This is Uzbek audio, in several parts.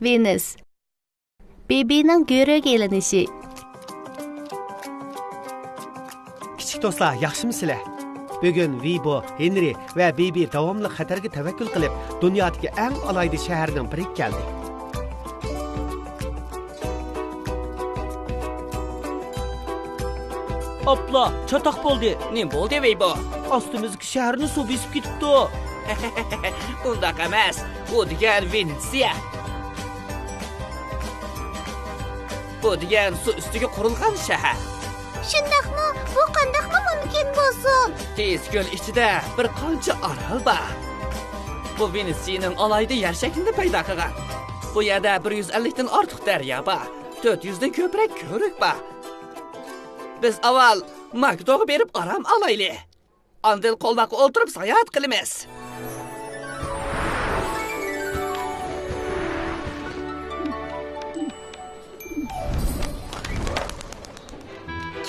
Venus. Bibining go'rak elinishi. Kichik do'stlar, yaxshimisizlar? Bugun Vibo, Henry va Bibi davomli xatarga tavakkul qilib, dunyodagi eng alayda shaharning biriga keldi. Abla, çatak bo'ldi. Ne bo'ldi Vibo? Ostimizga shaharni suv besib ketibdi. Undaq emas. Bu degan Venetsiya. Bu degan suv ustiga qurilgan shahar. Shundaqmi? Bu qandaqmi mumkin bo'lsin? Tez ko'l ichida bir qancha orol bor. Bu Venetsiyaning alayda yer shaklida paydo qilgan. Bu yerda 150 dan ortiq daryo bor. 400 dan ko'proq ko'rik bor. Biz avval Makdoga berib aram alayli. Andel qo'lmoqqa o'tirib sayohat qilamiz.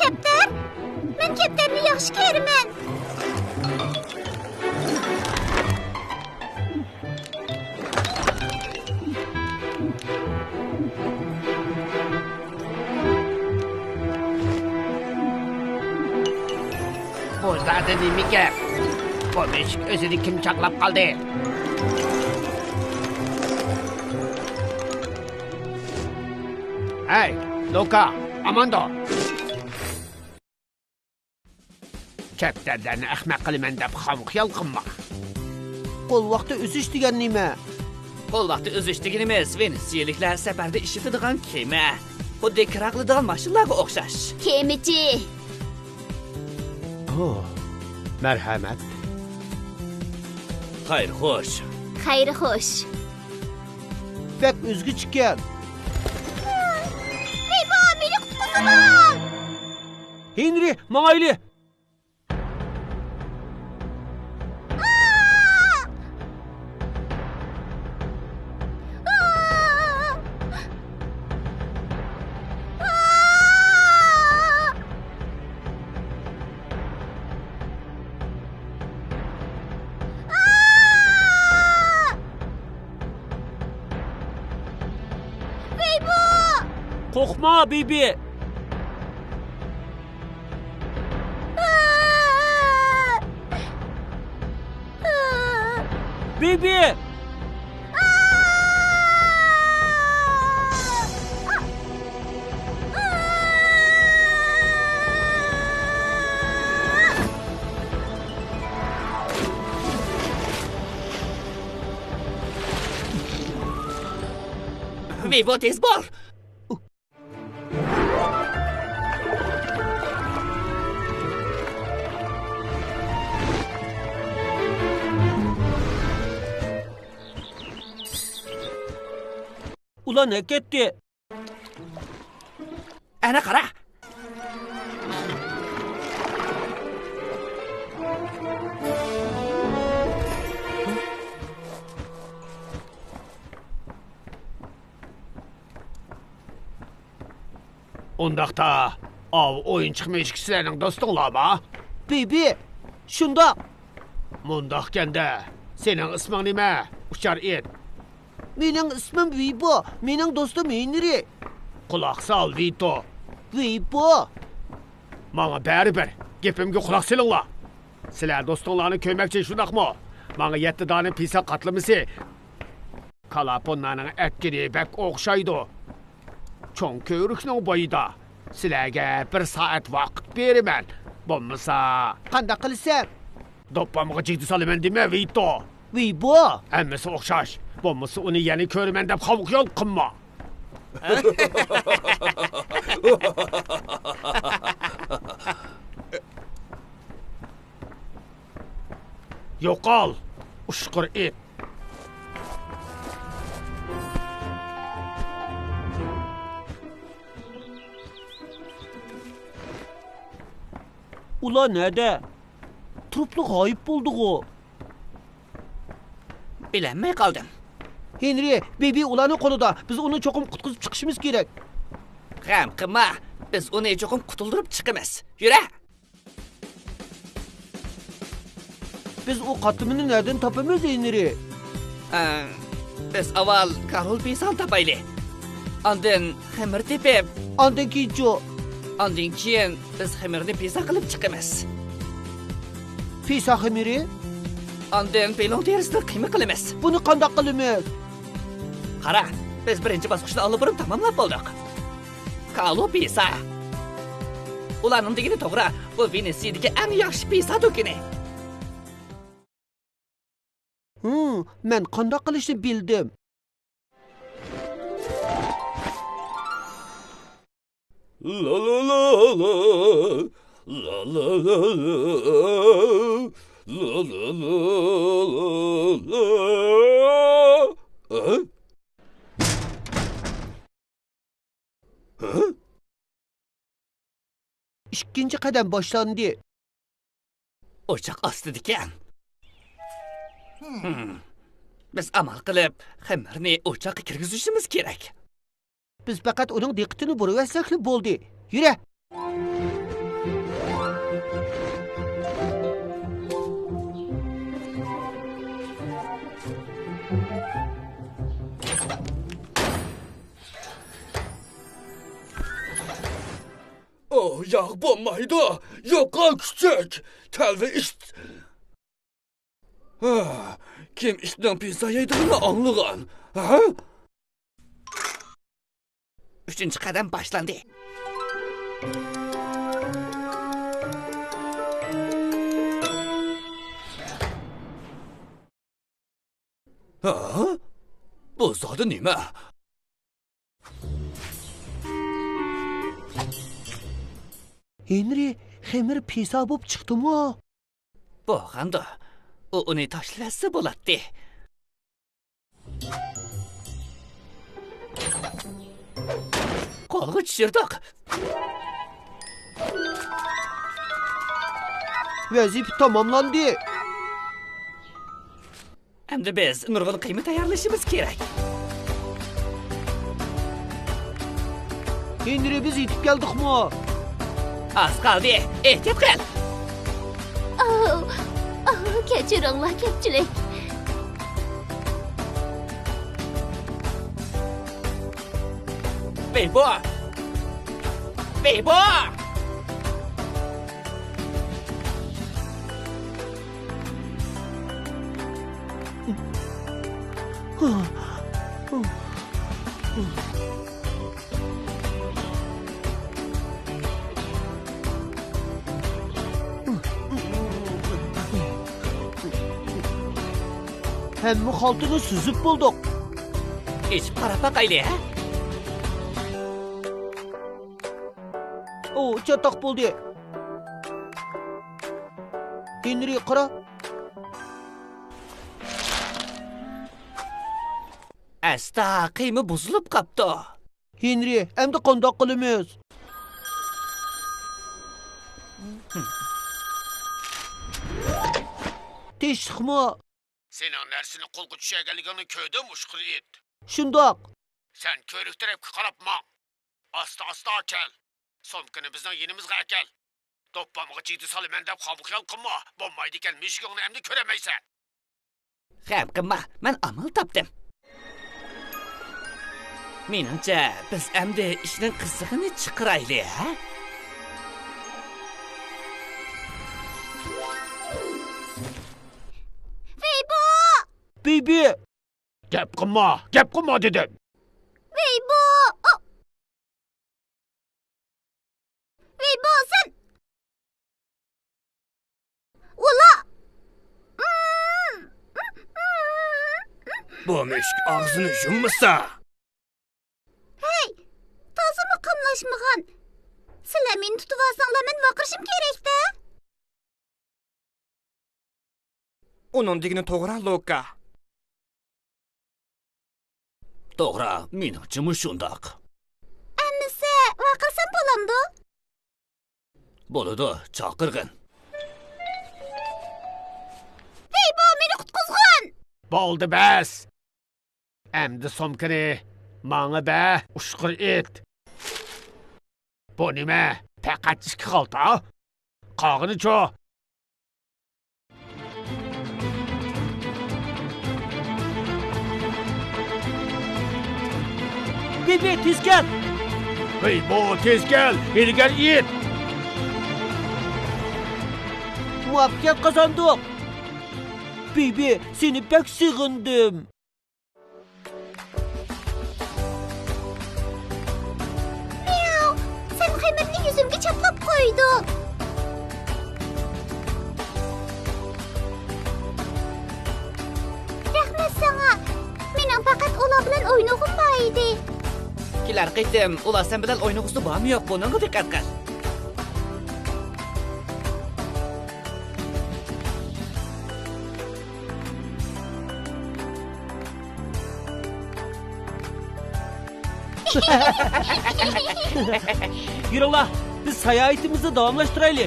Kaptan, men kaptanni yaxshi ko'raman. Bu zaten nimiga? Bu mushuk o'zini kim chaqlab qoldi? Hey, Luka, Amanda. Kaptanlarni ahmoq qilaman deb xomxiyol qilma. Qo'l vaqti uzish degan nima? Qo'l vaqti uzish deganimiz Venetsiyaliklar safarda ishlatadigan kema. Xuddi kiraqlidigan mashinalarga o'xshash. Kemichi. Oh, marhamat. Xayr, xo'sh. Xayri xo'sh. Bak o'zga chiqqan. Vibo, meni qutqazaman. Henry, mayli. Qo'rqma, Bibi. Bibi. Vibo, tez bo'l. Ulan ne ketdi? Ana qara. Undaqda, oyun chiqmayış kishilarning do'stinglarmi? Bibi, shunda. Mundaq kanda, sening isming nima? Uchar et. Mening ismim Vibo, mening do'stim Henry. Quloq sol, Vito. Vibo. Manga baribir, gapimga quloq solinglar. Sizlar do'stinglarni ko'makchi shundaqmi? Manga 7 dona pisa qatlamisi. Kalaponlarning atkini bak o'xshaydi. Cho'ng ko'rikning boyida. Sizlarga 1 soat vaqt beraman. Bo'lmasa, Qanday qilsam? do'ppamga jigdi solaman dema, Vito. Vibo. Hammasi o'xshash. Bo'lmasa uni yana ko'raman deb xomxiyol qilma. Yo'qol, ushqir et. Ulan nerede? Truplu g'oyib bo'ldi-ku. Bilinmay qoldim. Henry, Bibi ularning qo'lida. Biz uni cho'qim qutqizib chiqishimiz kerak. G'am qilma. Biz uni cho'qim qutuldirib chiqamiz. Yura. Biz o qatımını nereden tapamıyoruz Henry? Biz avval Karol Pisan tapayli. Ondan xamir tepib, Ondan keyinchi ondan keyin biz xamirni pisa qilib chiqamiz. pisa xamiri. Ondan pelon terisini qiyma qilamiz. Buni qanday qilamiz? Qara, biz birinchi bosqichni olib borib tamomlab bo'ldik. Karol Pisa. Ularning degani to'g'ri, bu Venetsiyadagi eng yaxshi pisa do'koni. Men qanday qilishni bildim. La la la la la la la la la la la. İkinci qadam boshlandı. O'choq ostida ekan. Biz amal qilib, xamirni o'choqqa kirgizishimiz kerak. Biz faqat uning diqqatini burib bo'ldi. Yura. Oh, yağ bo'lmaydi. Yo'qqa kuchuk. Talva ish. Kim ishdan pizza yeydigini anlagan? Ha? Uchinchi qadam boshlandi. Ha? Bu zodi nima? Henry, xamir pisa bo'lib chiqdimi? Bo'lganda, u uni tashlasa bo'ladi. Qo'lga tushirdik. Vazifa tamomlandı. Endi biz nurg'un qiyma tayyorlashimiz kerak. Henry, biz yetib keldikmi? Az qoldi. Ehtiyot qil. Kechiringlar, ko'pchilik. Beybo! Beybo! Hamma xaltini süzüb bulduk. Hiç qarab baqayli, ha? O, çataq buldu. Henry, qara. Asta qiyma buzilib qapti. Henry, endi qanday qilamiz? Teshikmi? Senin narsini qo'lga tushaganligini ko'rdim, ushqir it. Shundoq. Sen ko'rik tarafga qarabma. Asta kel. Somkini bizning yenimizga akel. To'ppamga chiydi solaman deb xabuqyal qilma. Bo'lmaydi ekan, meshigingni endi ko'ramaysan. G'am qilma, men amal topdim. Menimcha, biz endi ishning qizig'ini chiqaraylik, ha? Bibi. Gap qilma dedim. Veybo! Veybo, sen... Ula! Bu mushuk og'zini yummasa. Hey! Tozimi qamlashmagan. Sizlar meni tutib olsanglar, men vaqirishim kerak-da. Uning degini to'g'ri, Luka. To'g'ri, menimcha shundoq. Ammisi, vaqilsam bo'lamdi? Bo'ladi, chaqirg'in. Veybo, meni qutqizg'in! Bo'ldi bas. Endi somkini manga be, ushqir it. Bu nima? Faqat ikki xalta. Qog'ini-chu. Bibi tez gel. Hey, bu tez gel. Heligen it. Muvaffakiyet kazandık. Bibi seni pek sığındım. Miau. Sen xəmirini yüzümge çaplap koydun. Rəhmət sana. Menin fakat ola bilen oynağım var idi. Kelar qaytim, ular sen bilan o'ynag'usi bormi yo'q, bunga diqqat qil. Yürüla, biz seyahatimizi devamlaştıraylı.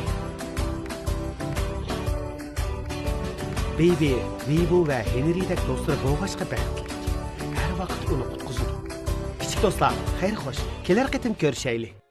Baby, Vibu ve Henry'dek dostlar boğaşqa bəxtlik. Her vaqt onu qutquzur. Kichik do'stlar, xayr xo'sh. Kelar qitim ko'rishaylik.